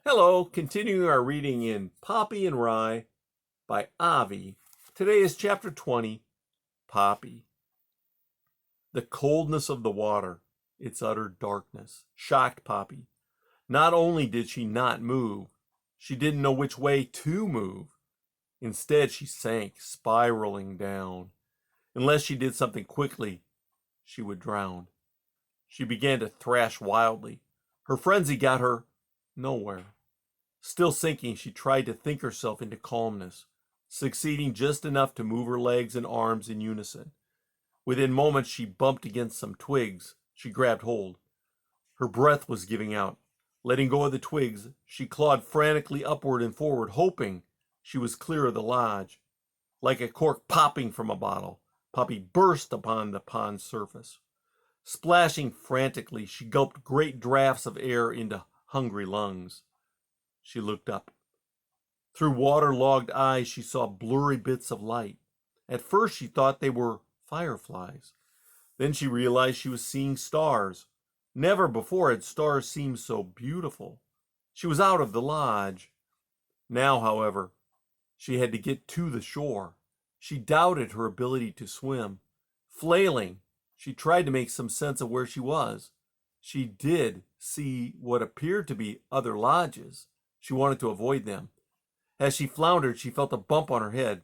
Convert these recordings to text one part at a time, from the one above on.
Hello, continuing our reading in Poppy and Rye by Avi. Today is chapter 20, Poppy. The coldness of the water, its utter darkness, shocked Poppy. Not only did she not move, she didn't know which way to move. Instead, she sank, spiraling down. Unless she did something quickly, she would drown. She began to thrash wildly. Her frenzy got her nowhere. Still sinking, she tried to think herself into calmness, succeeding just enough to move her legs and arms in unison. Within moments, she bumped against some twigs. She grabbed hold. Her breath was giving out. Letting go of the twigs, she clawed frantically upward and forward, hoping she was clear of the lodge. Like a cork popping from a bottle, Poppy burst upon the pond's surface. Splashing frantically, she gulped great draughts of air into hungry lungs. She looked up. Through waterlogged eyes, she saw blurry bits of light. At first, she thought they were fireflies. Then she realized she was seeing stars. Never before had stars seemed so beautiful. She was out of the lodge. Now, however, she had to get to the shore. She doubted her ability to swim. Flailing, she tried to make some sense of where she was. She did see what appeared to be other lodges. She wanted to avoid them. As she floundered, she felt a bump on her head.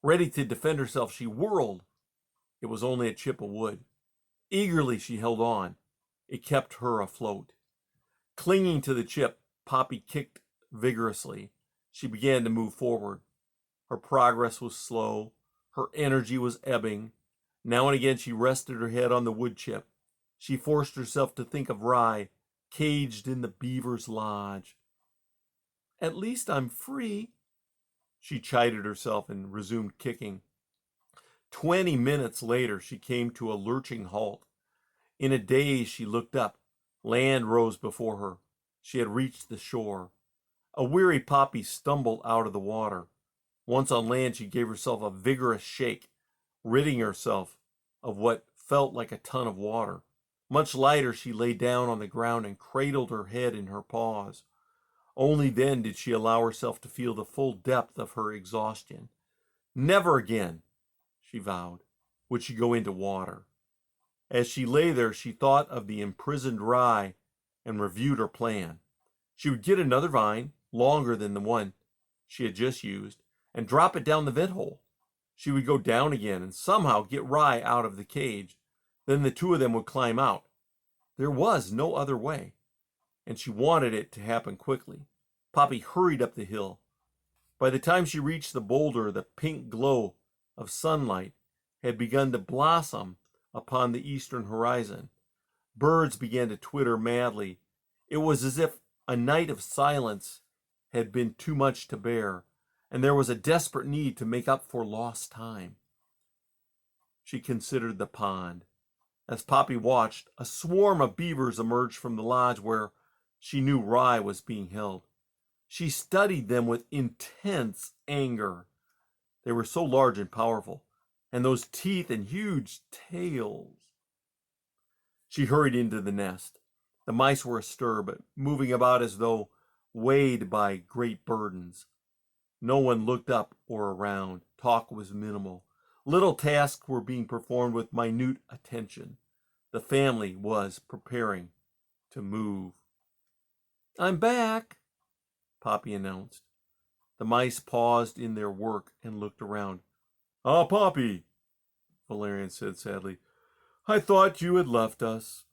Ready to defend herself, she whirled. It was only a chip of wood. Eagerly, she held on. It kept her afloat. Clinging to the chip, Poppy kicked vigorously. She began to move forward. Her progress was slow. Her energy was ebbing. Now and again, she rested her head on the wood chip. She forced herself to think of Rye, caged in the beaver's lodge. At least I'm free, she chided herself and resumed kicking. 20 minutes later, she came to a lurching halt. In a daze, she looked up. Land rose before her. She had reached the shore. A weary Poppy stumbled out of the water. Once on land, she gave herself a vigorous shake, ridding herself of what felt like a ton of water. Much lighter, she lay down on the ground and cradled her head in her paws. Only then did she allow herself to feel the full depth of her exhaustion. Never again, she vowed, would she go into water. As she lay there, she thought of the imprisoned Rye and reviewed her plan. She would get another vine, longer than the one she had just used, and drop it down the vent hole. She would go down again and somehow get Rye out of the cage. Then the two of them would climb out. There was no other way, and she wanted it to happen quickly. Poppy hurried up the hill. By the time she reached the boulder, the pink glow of sunlight had begun to blossom upon the eastern horizon. Birds began to twitter madly. It was as if a night of silence had been too much to bear, and there was a desperate need to make up for lost time. She considered the pond. As Poppy watched, a swarm of beavers emerged from the lodge where she knew Rye was being held. She studied them with intense anger. They were so large and powerful, and those teeth and huge tails. She hurried into the nest. The mice were astir, but moving about as though weighed by great burdens. No one looked up or around. Talk was minimal. Little tasks were being performed with minute attention. The family was preparing to move. I'm back, Poppy announced. The mice paused in their work and looked around. Ah, Poppy, Valerian said sadly. I thought you had left us.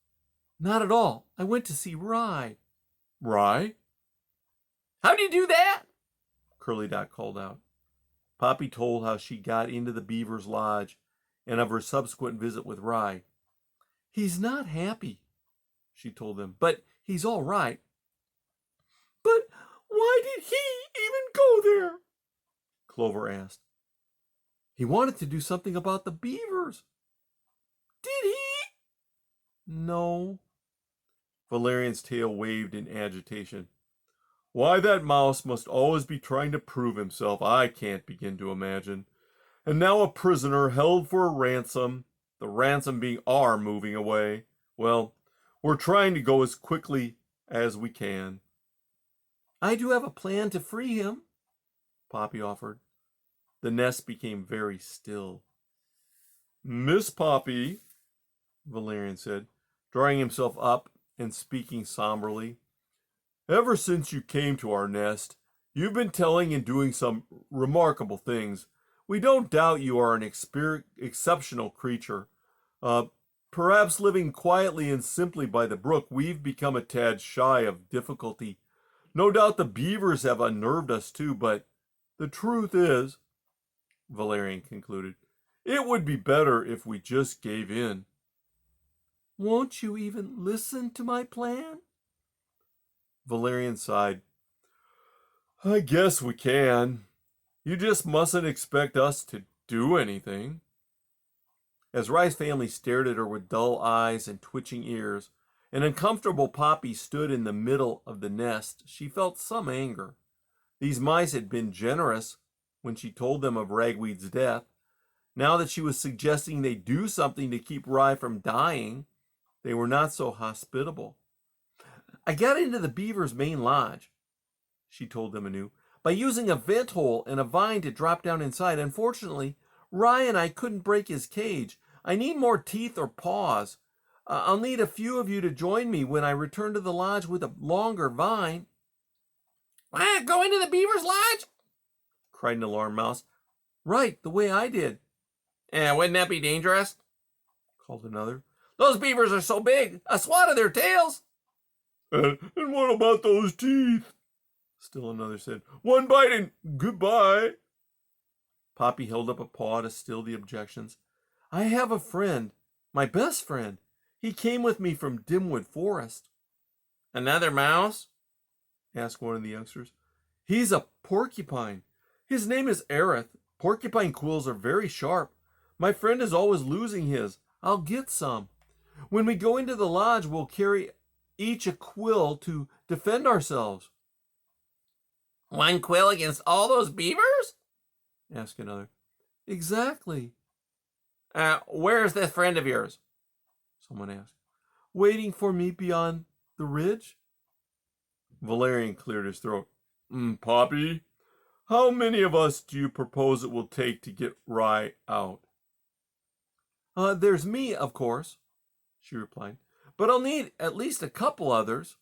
Not at all. I went to see Rye. Rye? How'd you do that? Curly Dot called out. Poppy told how she got into the beaver's lodge and of her subsequent visit with Rye. He's not happy, she told them, but he's all right. But why did he even go there? Clover asked. He wanted to do something about the beavers. Did he? No. Valerian's tail waved in agitation. Why that mouse must always be trying to prove himself, I can't begin to imagine. And now a prisoner held for a ransom, the ransom being our moving away. Well, we're trying to go as quickly as we can. I do have a plan to free him, Poppy offered. The nest became very still. Miss Poppy, Valerian said, drawing himself up and speaking somberly, ever since you came to our nest, you've been telling and doing some remarkable things. We don't doubt you are an exceptional creature. Perhaps living quietly and simply by the brook, we've become a tad shy of difficulty. No doubt the beavers have unnerved us too, but the truth is, Valerian concluded, it would be better if we just gave in. Won't you even listen to my plan? Valerian sighed. I guess we can. You just mustn't expect us to do anything. As Rye's family stared at her with dull eyes and twitching ears, an uncomfortable Poppy stood in the middle of the nest. She felt some anger. These mice had been generous when she told them of Ragweed's death. Now that she was suggesting they do something to keep Rye from dying, they were not so hospitable. I got into the beaver's main lodge, she told them anew, by using a vent hole and a vine to drop down inside. Unfortunately, Rye and I couldn't break his cage. I need more teeth or paws. I'll need a few of you to join me when I return to the lodge with a longer vine. Go into the beaver's lodge? Cried an alarmed mouse. Right, the way I did. Wouldn't that be dangerous? Called another. Those beavers are so big, a swat of their tails. And what about those teeth? Still another said. One bite and goodbye. Poppy held up a paw to still the objections. I have a friend, my best friend. He came with me from Dimwood Forest. Another mouse? Asked one of the youngsters. He's a porcupine. His name is Aerith. Porcupine quills are very sharp. My friend is always losing his. I'll get some. When we go into the lodge, we'll carry each a quill to defend ourselves. One quill against all those beavers? Asked another. Exactly. Where's this friend of yours? Someone asked. Waiting for me beyond the ridge? Valerian cleared his throat. Poppy, how many of us do you propose it will take to get Rye out? There's me, of course, she replied. But I'll need at least a couple others.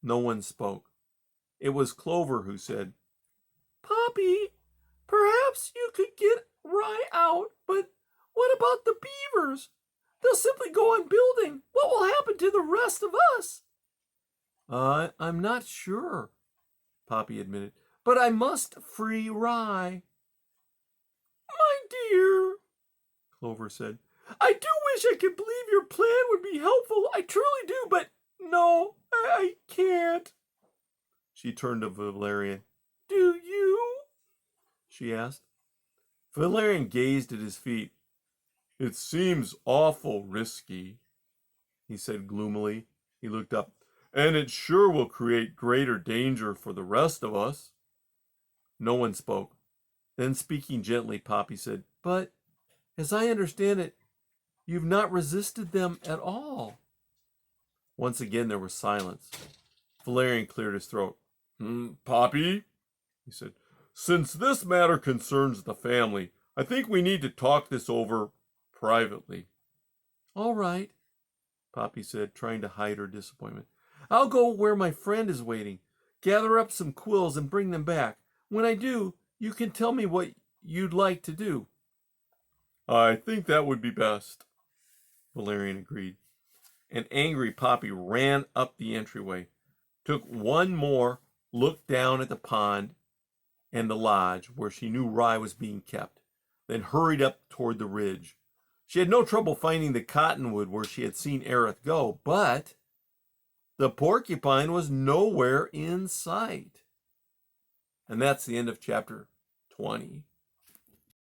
No one spoke. It was Clover who said, Poppy, perhaps you could get Rye out, but what about the beavers? They'll simply go on building. What will happen to the rest of us? I'm not sure, Poppy admitted, but I must free Rye. My dear, Clover said, I do wish I could believe your plan would be helpful. I truly do, but no, I can't. She turned to Valerian. Do you? She asked. Valerian gazed at his feet. It seems awful risky, he said gloomily. He looked up. And it sure will create greater danger for the rest of us. No one spoke. Then, speaking gently, Poppy said, But, as I understand it, you've not resisted them at all. Once again there was silence. Valerian cleared his throat. Poppy, he said, since this matter concerns the family, I think we need to talk this over privately. All right, Poppy said, trying to hide her disappointment. I'll go where my friend is waiting, gather up some quills and bring them back. When I do, you can tell me what you'd like to do. I think that would be best, Valerian agreed. An angry Poppy ran up the entryway, took one more look down at the pond and the lodge where she knew Rye was being kept, then hurried up toward the ridge. She had no trouble finding the cottonwood where she had seen Aerith go, but the porcupine was nowhere in sight. And that's the end of chapter 20.